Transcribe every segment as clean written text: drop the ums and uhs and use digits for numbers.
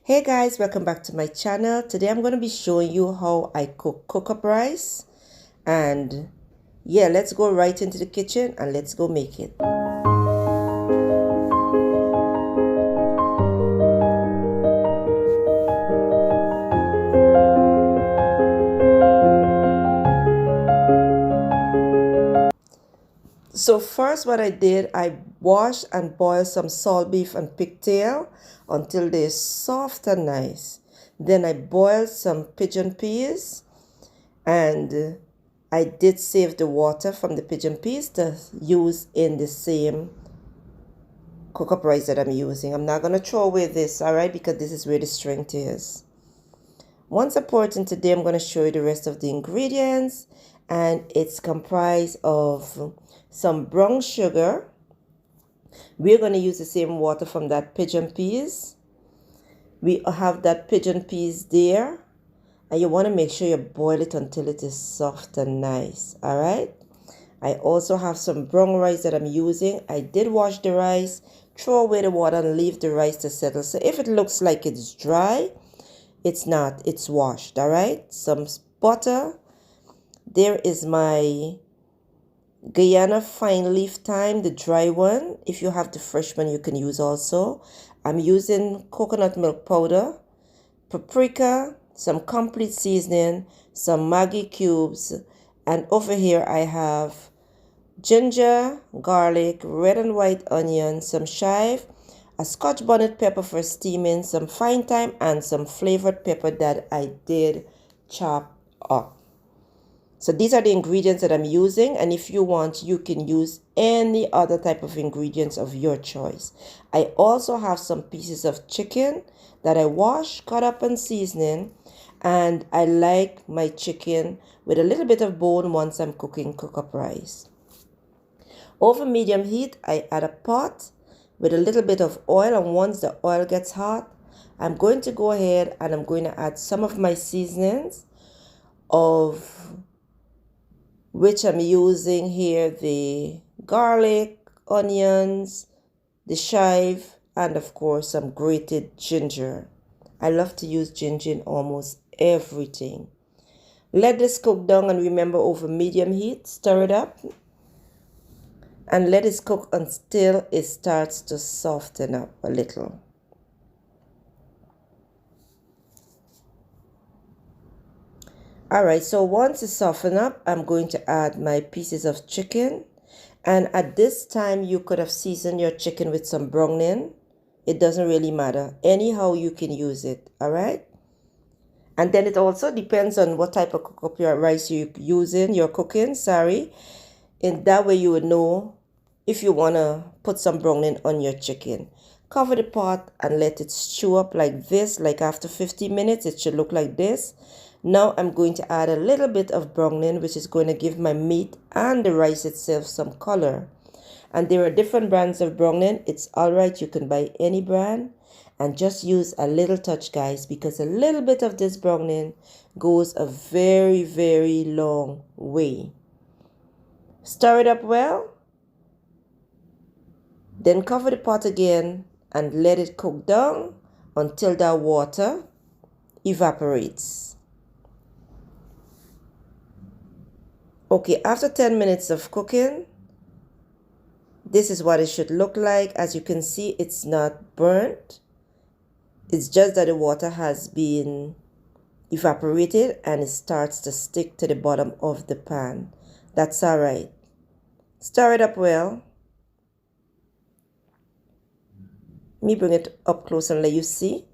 Hey guys, welcome back to my channel. Today I'm going to be showing you how I cook Cookup rice. And yeah, let's go right into the kitchen and let's go make it. So first what I did, I washed and boiled some salt beef and pigtail until they're soft and nice. Then I boiled some pigeon peas, and I did save the water from the pigeon peas to use in the same Cookup rice that I'm using. I'm not going to throw away this, alright, because this is where the strength is. Once I pour it in today, I'm going to show you the rest of the ingredients, and it's comprised of some brown sugar. We're going to use the same water from that pigeon peas. We have that pigeon peas there, and you want to make sure you boil it until it is soft and nice. All right. I also have some brown rice that I'm using. I did wash the rice, throw away the water and leave the rice to settle. So if it looks like it's dry, it's not, it's washed. All right. Some butter. There is my Guyana fine leaf thyme, the dry one. If you have the fresh one, you can use also. I'm using coconut milk powder, paprika, some complete seasoning, some Maggi cubes, and over here I have ginger, garlic, red and white onion, some chive, a Scotch bonnet pepper for steaming, some fine thyme, and some flavored pepper that I did chop up. So these are the ingredients that I'm using, and if you want, you can use any other type of ingredients of your choice. I also have some pieces of chicken that I wash, cut up, and seasoning, and I like my chicken with a little bit of bone once I'm cooking Cookup rice. Over medium heat, I add a pot with a little bit of oil, and once the oil gets hot, I'm going to go ahead and I'm going to add some of my seasonings, of which I'm using here the garlic, onions, the chive, and of course some grated ginger. I love to use ginger in almost everything. Let this cook down, and remember, over medium heat. Stir it up and let it cook until it starts to soften up a little. Alright, so once it's softened up, I'm going to add my pieces of chicken. And at this time, you could have seasoned your chicken with some browning. It doesn't really matter. Anyhow, you can use it, alright? And then it also depends on what type of Cookup rice you're cooking, sorry. In that way, you would know if you want to put some browning on your chicken. Cover the pot and let it stew up like this. Like after 15 minutes, it should look like this. Now I'm going to add a little bit of browning, which is going to give my meat and the rice itself some color. And there are different brands of browning. It's alright, you can buy any brand. And just use a little touch, guys, because a little bit of this browning goes a very, very long way. Stir it up well. Then cover the pot again and let it cook down until that water evaporates. Okay, after 10 minutes of cooking, this is what it should look like. As you can see, it's not burnt. It's just that the water has been evaporated and it starts to stick to the bottom of the pan. That's all right. Stir it up well. Let me bring it up close and let you see.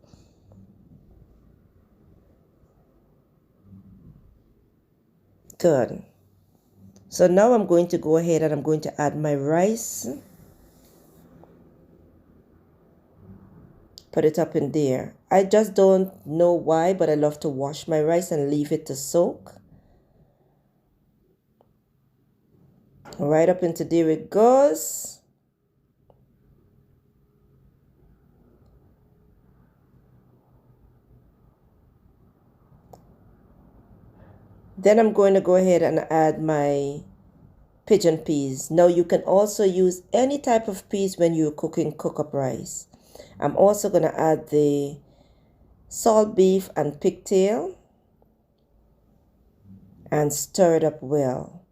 Good. So now I'm going to go ahead and I'm going to add my rice. Put it up in there. I just don't know why, but I love to wash my rice and leave it to soak. Right up into there it goes. Then I'm going to go ahead and add my pigeon peas. Now you can also use any type of peas when you're cooking Cookup rice. I'm also going to add the salt beef and pigtail, and stir it up well.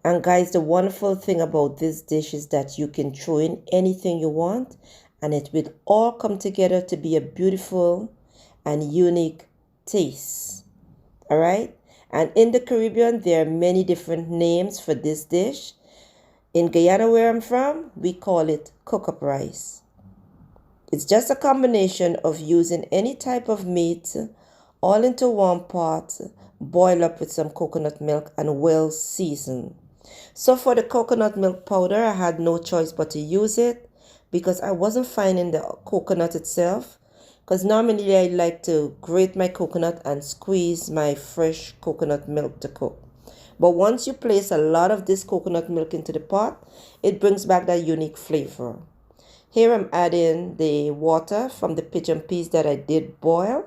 And guys, the wonderful thing about this dish is that you can throw in anything you want and it will all come together to be a beautiful and unique taste. All right? And in the Caribbean, there are many different names for this dish. In Guyana, where I'm from, we call it Cookup rice. It's just a combination of using any type of meat all into one pot, boil up with some coconut milk and well seasoned. So for the coconut milk powder, I had no choice but to use it because I wasn't finding the coconut itself. Because normally I like to grate my coconut and squeeze my fresh coconut milk to cook. But once you place a lot of this coconut milk into the pot, it brings back that unique flavor. Here I'm adding the water from the pigeon peas that I did boil.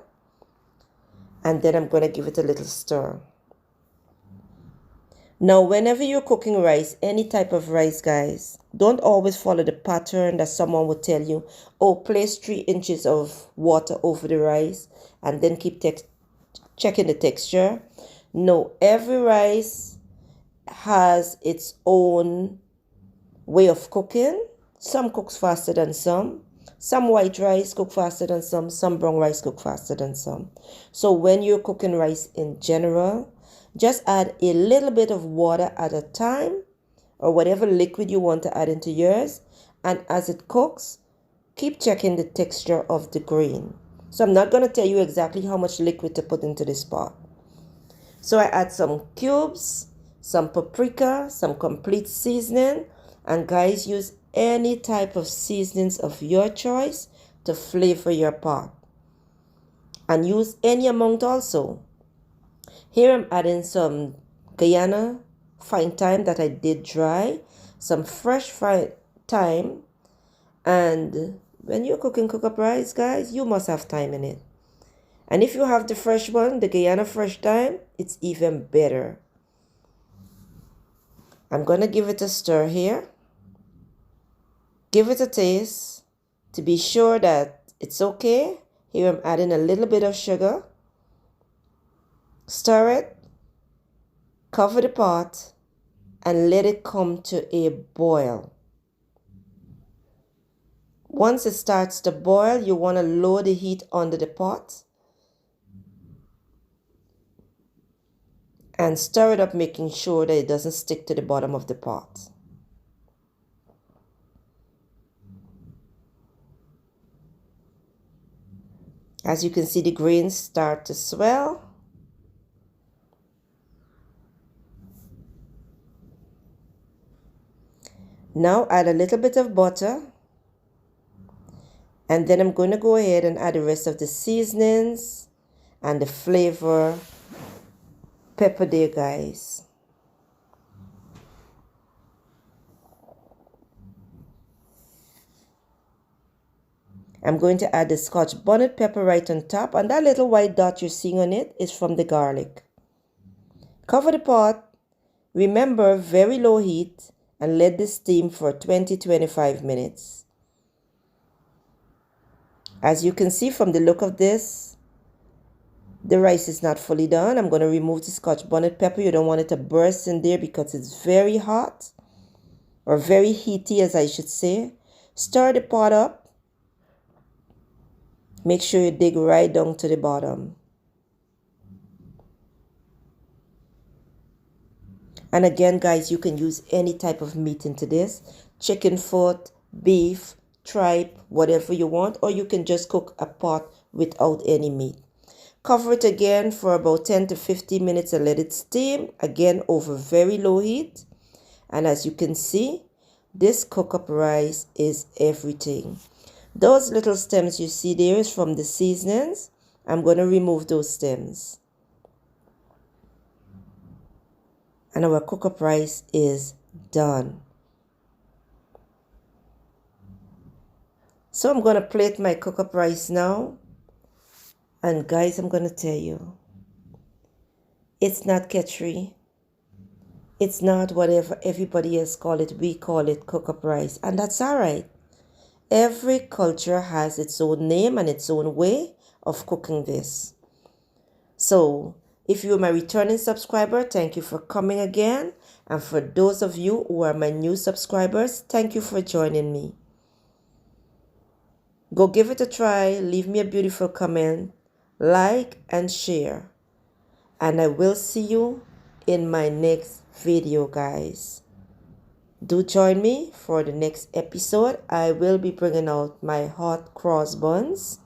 And then I'm going to give it a little stir. Now, whenever you're cooking rice, any type of rice, guys, don't always follow the pattern that someone would tell you. Oh, place 3 inches of water over the rice and then keep checking the texture. No, every rice has its own way of cooking. Some cooks faster than some. Some white rice cook faster than some brown rice cook faster than some. So when you're cooking rice in general, just add a little bit of water at a time or whatever liquid you want to add into yours. And as it cooks, keep checking the texture of the grain. So I'm not going to tell you exactly how much liquid to put into this pot. So I add some cubes, some paprika, some complete seasoning. And guys, use any type of seasonings of your choice to flavor your pot. And use any amount also. Here I'm adding some Guyana fine thyme that I did dry, some fresh fine thyme, and when you're cooking Cookup rice, guys, you must have thyme in it. And if you have the fresh one, the Guyana fresh thyme, it's even better. I'm going to give it a stir here. Give it a taste to be sure that it's okay. Here I'm adding a little bit of sugar. Stir it, cover the pot, and let it come to a boil. Once it starts to boil, you want to lower the heat under the pot and stir it up, making sure that it doesn't stick to the bottom of the pot. As you can see, the grains start to swell. Now add a little bit of butter. And then I'm going to go ahead and add the rest of the seasonings and the flavor pepper there, guys. I'm going to add the Scotch bonnet pepper right on top, and that little white dot you're seeing on it is from the garlic. Cover the pot. Remember, very low heat, and let this steam for 20-25 minutes. As you can see from the look of this, the rice is not fully done. I'm going to remove the Scotch bonnet pepper. You don't want it to burst in there because it's very hot, or very heaty as I should say. Stir the pot up. Make sure you dig right down to the bottom. And again, guys, you can use any type of meat into this. Chicken foot, beef, tripe, whatever you want. Or you can just cook a pot without any meat. Cover it again for about 10 to 15 minutes and let it steam. Again, over very low heat. And as you can see, this Cookup rice is everything. Those little stems you see there is from the seasonings. I'm going to remove those stems. And our Cookup rice is done. So I'm going to plate my Cookup rice now. And guys, I'm going to tell you, it's not ketchery. It's not whatever everybody else call it. We call it Cookup rice. And that's all right. every culture has its own name and its own way of cooking this. So, if you're my returning subscriber, thank you for coming again. And for those of you who are my new subscribers, thank you for joining me. Go give it a try, leave me a beautiful comment, like and share. And I will see you in my next video, guys. Do join me for the next episode. I will be bringing out my hot cross buns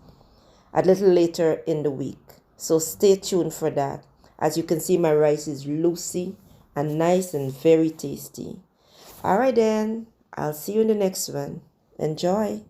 a little later in the week. So stay tuned for that. As you can see, my rice is loosey and nice and very tasty. Alright then, I'll see you in the next one. Enjoy.